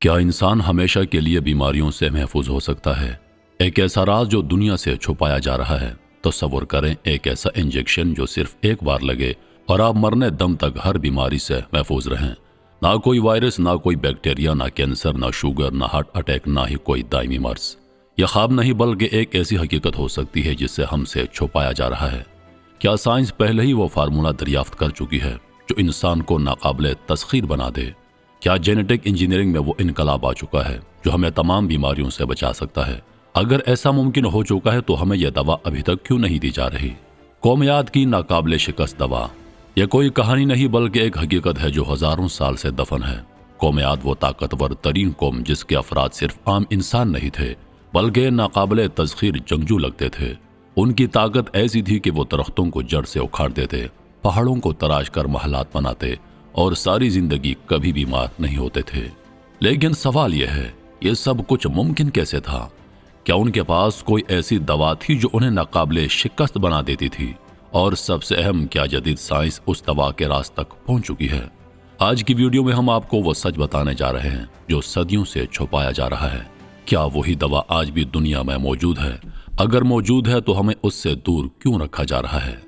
क्या इंसान हमेशा के लिए बीमारियों से महफूज हो सकता है? एक ऐसा राज जो दुनिया से छुपाया जा रहा है। तस्वर करें एक ऐसा इंजेक्शन जो सिर्फ एक बार लगे और आप मरने दम तक हर बीमारी से महफूज रहें। ना कोई वायरस, ना कोई बैक्टीरिया, ना कैंसर, ना शुगर, ना हार्ट अटैक, ना ही कोई दायमी मर्ज। यह ख्वाब नहीं बल्कि एक ऐसी हकीकत हो सकती है जिससे हमसे छुपाया जा रहा है। क्या साइंस पहले ही वो फार्मूला दरियाफ्त कर चुकी है जो इंसान को नाकाबिले तस्खीर बना दे? क्या जेनेटिक इंजीनियरिंग में वो इनकलाब आ चुका है जो हमें तमाम बीमारियों से बचा सकता है? अगर ऐसा मुमकिन हो चुका है तो हमें यह दवा अभी तक क्यों नहीं दी जा रही? कौमियत की नाकाबिले शिकस्त दवा। यह कोई कहानी नहीं बल्कि एक हकीकत है जो हजारों साल से दफन है। कौमियत वो ताकतवर तरीन कौम जिसके अफराद सिर्फ आम इंसान नहीं थे बल्कि नाकाबिले तस्खीर जंगजू लगते थे। उनकी ताकत ऐसी थी कि वो दरख्तों को जड़ से उखाड़ देते, पहाड़ों को तराश कर महलात बनाते और सारी जिंदगी कभी बीमार नहीं होते थे। लेकिन सवाल यह है, ये सब कुछ मुमकिन कैसे था? क्या उनके पास कोई ऐसी दवा थी जो उन्हें नाकाबिले शिकस्त बना देती थी? और सबसे अहम, क्या जदीद साइंस उस दवा के राज तक पहुंच चुकी है? आज की वीडियो में हम आपको वो सच बताने जा रहे हैं जो सदियों से छुपाया जा रहा है। क्या वही दवा आज भी दुनिया में मौजूद है? अगर मौजूद है तो हमें उससे दूर क्यों रखा जा रहा है?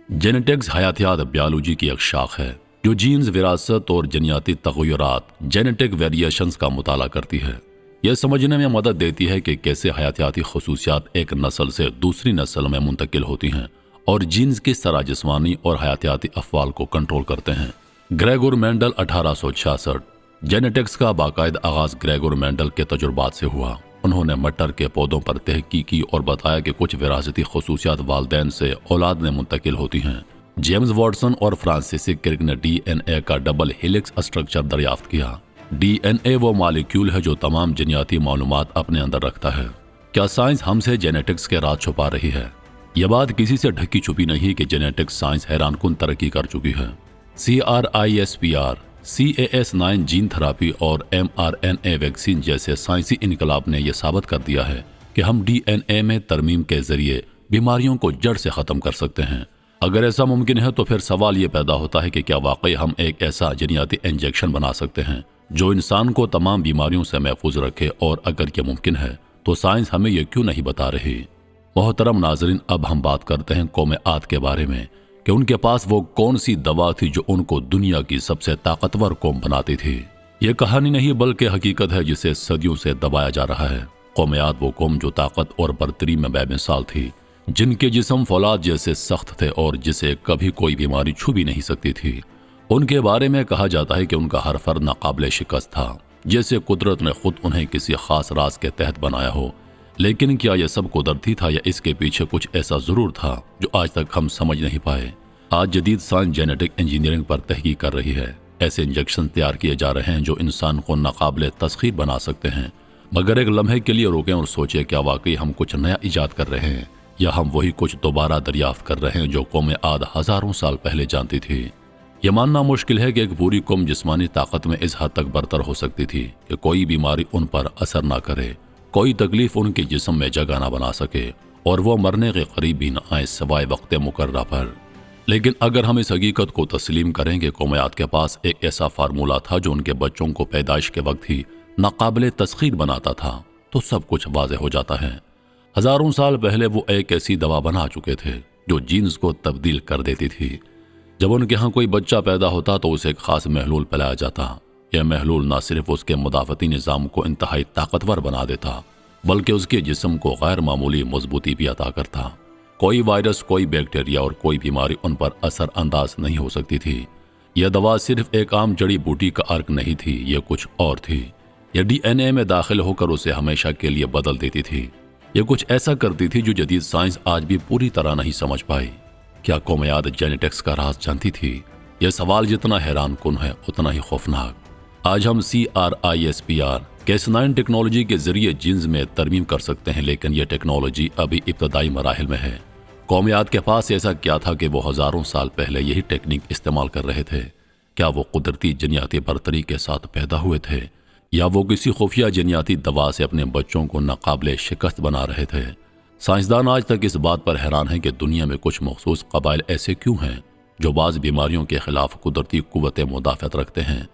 जेनेटिक्स हयातियात बायोलॉजी की एक शाख है जो जीन्स, विरासत और जनियाती तग़य्युरात जेनेटिक वेरिएशंस का मुताला करती है। यह समझने में मदद देती है कि कैसे हयातियाती खसूसियात एक नस्ल से दूसरी नस्ल में मुंतकिल होती हैं और जीन्स किस तरह जिस्मानी और हयातियाती अफ़वाल को कंट्रोल करते हैं। Gregor Mendel 1866। जेनेटिक्स का बाकायदा आगाज ग्रेगोर मेंडल के तजुर्बात से हुआ। उन्होंने मटर के पौधों पर तहकीक की और बताया कि कुछ विरासती खसूसियात वालिदैन से औलाद में मुंतकिल होती हैं। जेम्स वॉटसन और फ्रांसिस क्रिक ने DNA का डबल हेलिक्स स्ट्रक्चर दरियाफ्त किया। DNA वो मॉलिक्यूल है जो तमाम जनियाती मालूमात अपने अंदर रखता है। क्या साइंस हमसे जेनेटिक्स के राज छुपा रही है? यह बात किसी से ढकी छुपी नहीं कि जेनेटिक्स साइंस हैरानकुन तरक्की कर चुकी है। CRISPR, CAS9 जीन थेरापी और mRNA वैक्सीन जैसे साइंसी इनकलाब ने यह साबित कर दिया है कि हम DNA में तरमीम के जरिए बीमारियों को जड़ से ख़त्म कर सकते हैं। अगर ऐसा मुमकिन है तो फिर सवाल ये पैदा होता है कि क्या वाकई हम एक ऐसा जनियाती इंजेक्शन बना सकते हैं जो इंसान को तमाम बीमारियों से महफूज रखे? और अगर यह मुमकिन है तो साइंस हमें यह क्यों नहीं बता रही? मोहतरम नाजरीन, अब हम बात करते हैं कौमियत के बारे में कि उनके पास वो कौन सी दवा थी जो उनको दुनिया की सबसे ताकतवर कौम बनाती थी। ये कहानी नहीं बल्कि हकीकत है जिसे सदियों से दबाया जा रहा है। कौमियत वो कौम जो ताकत और बरतरी में बेमिसाल थी, जिनके जिस्म फौलाद जैसे सख्त थे और जिसे कभी कोई बीमारी छू भी नहीं सकती थी। उनके बारे में कहा जाता है कि उनका हर फर्द नाकाबिले शिकस्त था, जैसे कुदरत ने खुद उन्हें किसी खास राज के तहत बनाया हो। लेकिन क्या यह सब कुदरती था या इसके पीछे कुछ ऐसा जरूर था जो आज तक हम समझ नहीं पाए? आज जदीद साइंस जेनेटिक इंजीनियरिंग पर तहकीक कर रही है। ऐसे इंजेक्शन तैयार किए जा रहे हैं जो इंसान को नाकाबिले तस्खीर बना सकते हैं। मगर एक लम्हे के लिए रुकें और सोचें, क्या वाकई हम कुछ नया ईजाद कर रहे हैं या हम वही कुछ दोबारा दरियाफ्त कर रहे हैं जो कौमियत हजारों साल पहले जानती थी? यह मानना मुश्किल है कि एक पूरी कौम जिस्मानी ताकत में इस हद तक बरतर हो सकती थी कि कोई बीमारी उन पर असर ना करे, कोई तकलीफ उनके जिस्म में जगह ना बना सके और वो मरने के करीब भी न आए सिवाय वक्त मुकर्रा पर। लेकिन अगर हम इस हकीकत को तस्लीम करें कि कौमियत के पास एक ऐसा फार्मूला था जो उनके बच्चों को पैदाइश के वक्त ही नाकाबिले तस्खीर बनाता था, तो सब कुछ वाज़ेह हो जाता है। हजारों साल पहले वो एक ऐसी दवा बना चुके थे जो जीन्स को तब्दील कर देती थी। जब उनके यहाँ कोई बच्चा पैदा होता तो उसे एक खास महलूल पिलाया जाता। यह महलूल न सिर्फ उसके मुदाफ़ती निज़ाम को इंतहाई ताकतवर बना देता बल्कि उसके जिस्म को गैर मामूली मजबूती भी अता करता। कोई वायरस, कोई बैक्टीरिया और कोई बीमारी उन पर असर अंदाज नहीं हो सकती थी। यह दवा सिर्फ एक आम जड़ी बूटी का अर्क नहीं थी, यह कुछ और थी। यह DNA में दाखिल होकर उसे हमेशा के लिए बदल देती थी। यह कुछ ऐसा करती थी जो जदीद साइंस आज भी पूरी तरह नहीं समझ पाई। क्या कौमियत जेनेटिक्स का राज जानती थी? यह सवाल जितना हैरान कुन है उतना ही खौफनाक। आज हम CRISPR Cas9 टेक्नोलॉजी के जरिए जीन्स में तरमीम कर सकते हैं, लेकिन यह टेक्नोलॉजी अभी इब्तदाई मराहिल में है। कौमियत के पास ऐसा क्या था कि वो हजारों साल पहले यही टेक्निक इस्तेमाल कर रहे थे? क्या वो कुदरती जनियाती बरतरी के साथ पैदा हुए थे या वो किसी खुफिया जनियाती दवा से अपने बच्चों को नाकाबिले शिकस्त बना रहे थे? साइंसदान आज तक इस बात पर हैरान हैं कि दुनिया में कुछ मखसूस कबाइल ऐसे क्यों हैं जो बाज़ बीमारियों के खिलाफ कुदरती कुव्वत मुदाफ़त रखते हैं।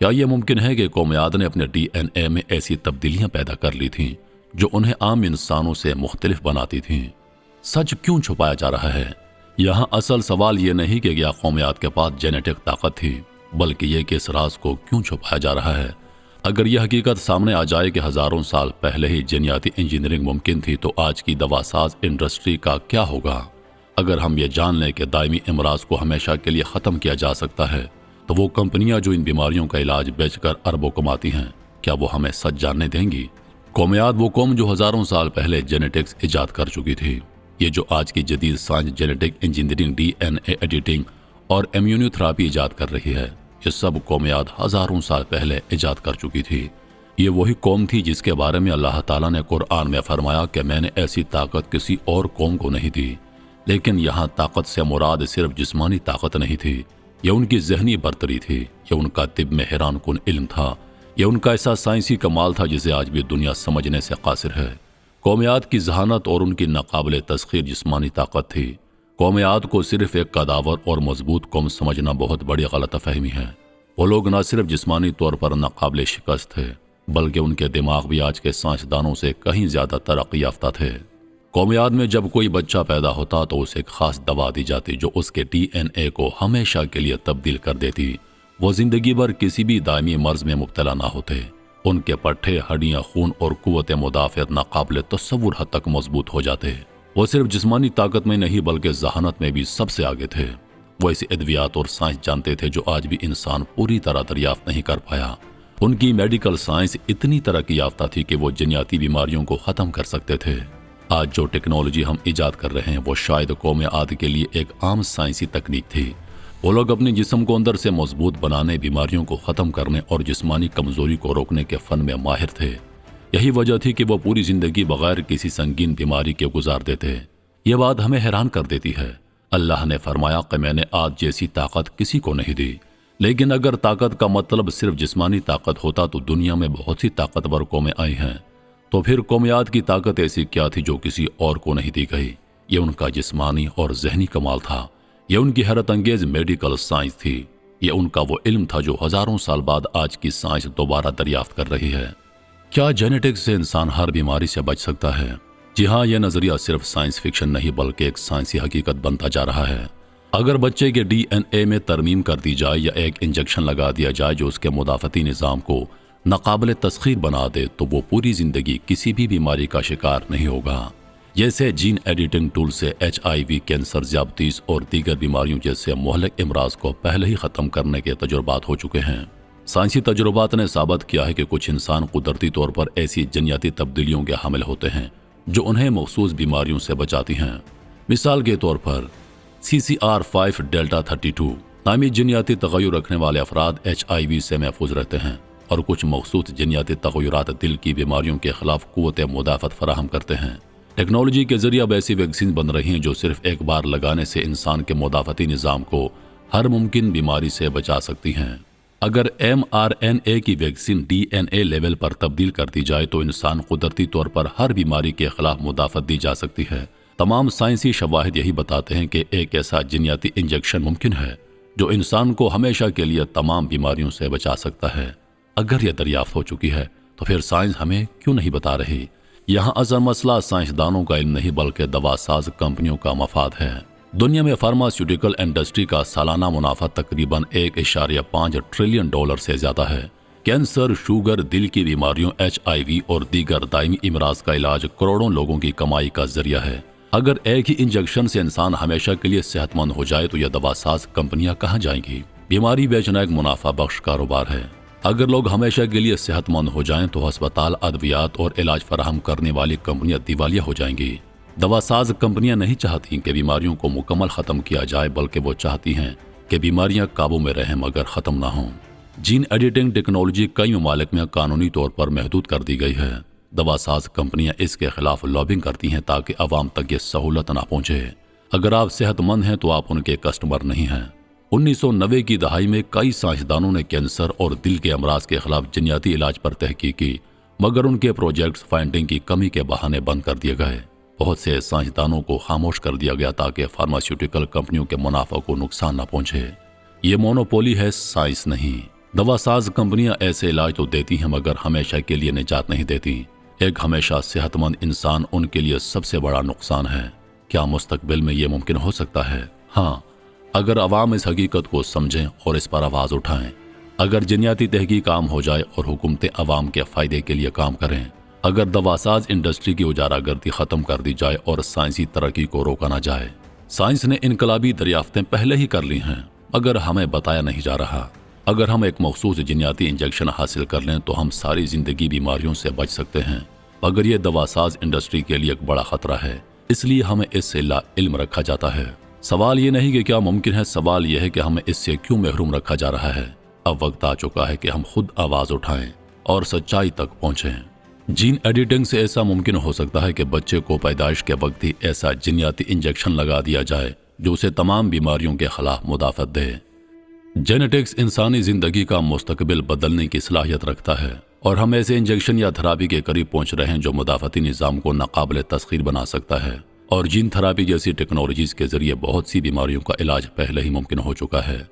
کیا یہ ممکن ہے کہ قوم عاد نے اپنے ڈی این اے میں ایسی تبدیلیاں پیدا کر لی تھیں جو انہیں عام انسانوں سے مختلف بناتی تھیں؟ سچ کیوں چھپایا جا رہا ہے؟ یہاں اصل سوال یہ نہیں کہ کیا قوم عاد کے پاس جینیٹک طاقت تھی، بلکہ یہ کہ اس راز کو کیوں چھپایا جا رہا ہے۔ اگر یہ حقیقت سامنے آ جائے کہ ہزاروں سال پہلے ہی جینیاتی انجینئرنگ ممکن تھی تو آج کی دوا ساز انڈسٹری کا کیا ہوگا؟ اگر ہم یہ جان لیں کہ دائمی امراض کو ہمیشہ کے لیے ختم کیا جا سکتا ہے تو وہ کمپنیاں جو ان بیماریوں کا علاج بیچ کر اربوں کماتی ہیں، کیا وہ ہمیں سچ جاننے دیں گی؟ قوم عاد وہ قوم جو ہزاروں سال پہلے جینیٹکس ایجاد کر چکی تھی۔ یہ جو آج کی جدید سائنس جینیٹک انجینئرنگ، ڈی این اے ایڈیٹنگ اور امیونو تھراپی ایجاد کر رہی ہے، یہ سب قوم عاد ہزاروں سال پہلے ایجاد کر چکی تھی۔ یہ وہی قوم تھی جس کے بارے میں اللہ تعالیٰ نے قرآن میں فرمایا کہ میں نے ایسی طاقت کسی اور قوم کو نہیں دی۔ لیکن یہاں طاقت سے مراد صرف جسمانی طاقت نہیں تھی، یہ ان کی ذہنی برتری تھی، یہ ان کا طب میں حیران کن علم تھا، یہ ان کا ایسا سائنسی کمال تھا جسے آج بھی دنیا سمجھنے سے قاصر ہے۔ قوم عاد کی ذہانت اور ان کی ناقابل تسخیر جسمانی طاقت تھی۔ قوم عاد کو صرف ایک قداور اور مضبوط قوم سمجھنا بہت بڑی غلط فہمی ہے۔ وہ لوگ نہ صرف جسمانی طور پر ناقابل شکست تھے، بلکہ ان کے دماغ بھی آج کے سائنسدانوں سے کہیں زیادہ ترقی یافتہ تھے۔ قوم عاد میں جب کوئی بچہ پیدا ہوتا تو اسے ایک خاص دوا دی جاتی جو اس کے ڈی این اے کو ہمیشہ کے لیے تبدیل کر دیتی۔ وہ زندگی بھر کسی بھی دائمی مرض میں مبتلا نہ ہوتے۔ ان کے پٹھے، ہڈیاں، خون اور قوت مدافعت ناقابل تصور حد تک مضبوط ہو جاتے۔ وہ صرف جسمانی طاقت میں نہیں بلکہ ذہانت میں بھی سب سے آگے تھے۔ وہ ایسی ادویات اور سائنس جانتے تھے جو آج بھی انسان پوری طرح دریافت نہیں کر پایا۔ ان کی میڈیکل سائنس اتنی ترقی یافتہ تھی کہ وہ جنیاتی بیماریوں کو ختم کر سکتے تھے۔ آج جو ٹیکنالوجی ہم ایجاد کر رہے ہیں وہ شاید قوم عاد کے لیے ایک عام سائنسی تکنیک تھی۔ وہ لوگ اپنے جسم کو اندر سے مضبوط بنانے، بیماریوں کو ختم کرنے اور جسمانی کمزوری کو روکنے کے فن میں ماہر تھے۔ یہی وجہ تھی کہ وہ پوری زندگی بغیر کسی سنگین بیماری کے گزار دیتے۔ یہ بات ہمیں حیران کر دیتی ہے۔ اللہ نے فرمایا کہ میں نے عاد جیسی طاقت کسی کو نہیں دی۔ لیکن اگر طاقت کا مطلب صرف جسمانی طاقت ہوتا تو دنیا میں بہت سی طاقتور قومیں آئی ہیں۔ تو پھر قوم عاد کی طاقت ایسی کیا تھی جو کسی اور کو نہیں دی گئی؟ یہ ان کا جسمانی اور ذہنی کمال تھا۔ یہ ان کی حیرت انگیز میڈیکل سائنس تھی۔ یہ ان کا وہ علم تھا جو ہزاروں سال بعد آج کی سائنس دوبارہ دریافت کر رہی ہے۔ کیا جینیٹکس سے انسان ہر بیماری سے بچ سکتا ہے؟ جی ہاں، یہ نظریہ صرف سائنس فکشن نہیں بلکہ ایک سائنسی حقیقت بنتا جا رہا ہے۔ اگر بچے کے ڈی این اے میں ترمیم کر دی جائے یا ایک انجیکشن لگا دیا جائے جو اس کے مدافعتی نظام کو ناقابل تسخیر بنا دے تو وہ پوری زندگی کسی بھی بیماری کا شکار نہیں ہوگا۔ جیسے جین ایڈیٹنگ ٹول سے ایچ آئی وی، کینسر، ذیابیطس اور دیگر بیماریوں جیسے مہلک امراض کو پہلے ہی ختم کرنے کے تجربات ہو چکے ہیں۔ سائنسی تجربات نے ثابت کیا ہے کہ کچھ انسان قدرتی طور پر ایسی جنیاتی تبدیلیوں کے حامل ہوتے ہیں جو انہیں مخصوص بیماریوں سے بچاتی ہیں۔ مثال کے طور پر CCR5 ڈیلٹا 32 نامی جنیاتی تغیر رکھنے والے افراد ایچ آئی وی سے محفوظ رہتے ہیں، اور کچھ مخصوص جنیاتی تغیرات دل کی بیماریوں کے خلاف قوت مدافعت فراہم کرتے ہیں۔ ٹیکنالوجی کے ذریعے اب ایسی ویکسین بن رہی ہیں جو صرف ایک بار لگانے سے انسان کے مدافعتی نظام کو ہر ممکن بیماری سے بچا سکتی ہیں۔ اگر mRNA کی ویکسین ڈی این اے لیول پر تبدیل کر دی جائے تو انسان قدرتی طور پر ہر بیماری کے خلاف مدافعت دی جا سکتی ہے۔ تمام سائنسی شواہد یہی بتاتے ہیں کہ ایک ایسا جنیاتی انجیکشن ممکن ہے جو انسان کو ہمیشہ کے لیے تمام بیماریوں سے بچا سکتا ہے۔ اگر یہ دریافت ہو چکی ہے تو پھر سائنس ہمیں کیوں نہیں بتا رہی؟ یہاں اصل مسئلہ سائنسدانوں کا علم نہیں بلکہ دوا ساز کمپنیوں کا مفاد ہے۔ دنیا میں فارماسیوٹیکل انڈسٹری کا سالانہ منافع تقریباً 1.5 ٹریلین ڈالر سے زیادہ ہے۔ کینسر، شوگر، دل کی بیماریوں، ایچ آئی وی اور دیگر دائمی امراض کا علاج کروڑوں لوگوں کی کمائی کا ذریعہ ہے۔ اگر ایک ہی انجیکشن سے انسان ہمیشہ کے لیے صحت مند ہو جائے تو یہ دوا ساز کمپنیاں کہاں جائیں گی؟ بیماری بیچنا ایک منافع بخش کاروبار ہے۔ اگر لوگ ہمیشہ کے لیے صحت مند ہو جائیں تو ہسپتال، ادویات اور علاج فراہم کرنے والی کمپنیاں دیوالیہ ہو جائیں گی۔ دوا ساز کمپنیاں نہیں چاہتی کہ بیماریوں کو مکمل ختم کیا جائے بلکہ وہ چاہتی ہیں کہ بیماریاں قابو میں رہیں مگر ختم نہ ہوں۔ جین ایڈیٹنگ ٹیکنالوجی کئی ممالک میں قانونی طور پر محدود کر دی گئی ہے۔ دوا ساز کمپنیاں اس کے خلاف لابنگ کرتی ہیں تاکہ عوام تک یہ سہولت نہ پہنچے۔ اگر آپ صحت مند ہیں تو آپ ان کے کسٹمر نہیں ہیں۔ 1990 کی دہائی میں کئی سائنسدانوں نے کینسر اور دل کے امراض کے خلاف جنیاتی علاج پر تحقیق کی مگر ان کے پروجیکٹس فنڈنگ کی کمی کے بہانے بند کر دیے گئے۔ بہت سے سائنسدانوں کو خاموش کر دیا گیا تاکہ فارماسیوٹیکل کمپنیوں کے منافع کو نقصان نہ پہنچے۔ یہ مونوپولی ہے، سائنس نہیں۔ दवा साज कंपनियां ऐसे इलाज तो देती हैं मगर हमेशा के लिए निजात नहीं देती। एक हमेशा सेहतमंद इंसान उनके लिए सबसे बड़ा नुकसान है। क्या मुस्तकबिल में ये मुमकिन हो सकता है? हाँ, अगर अवाम इस हकीकत को समझें और इस पर आवाज़ उठाएं। अगर जिन्याती तहकीक आम हो जाए और हुकूमतें अवाम के फ़ायदे के लिए काम करें। अगर दवासाज इंडस्ट्री की उजारागर्दी ख़त्म कर दी जाए और साइंसी तरक्की को रोका ना जाए। साइंस ने इनकलाबी दरियाफ्तें पहले ही कर ली हैं मगर हमें बताया नहीं जा रहा। अगर हम एक मखसूस जिन्याती इंजेक्शन हासिल कर लें तो हम सारी ज़िंदगी बीमारियों से बच सकते हैं, मगर ये दवासाज इंडस्ट्री के लिए एक बड़ा ख़तरा है, इसलिए हमें इससे ला इल्म रखा जाता है। सवाल ये नहीं कि क्या मुमकिन है, सवाल यह है कि हमें इससे क्यों महरूम रखा जा रहा है। अब वक्त आ चुका है कि हम खुद आवाज़ उठाएं और सच्चाई तक पहुँचें। जीन एडिटिंग से ऐसा मुमकिन हो सकता है कि बच्चे को पैदाइश के वक्त ही ऐसा जिन्याती इंजेक्शन लगा दिया जाए जो उसे तमाम बीमारियों के खिलाफ मुदाफ़त दे। जेनेटिक्स इंसानी ज़िंदगी का मुस्तकबिल बदलने की सलाहियत रखता है और हम ऐसे इंजेक्शन या थेरापी के करीब पहुंच रहे हैं जो मुदाफ़ती निज़ाम को नाकाबिल तस्खीर बना सकता है। और जीन थेरापी जैसी टेक्नोलॉजीज़ के ज़रिए बहुत सी बीमारियों का इलाज पहले ही मुमकिन हो चुका है।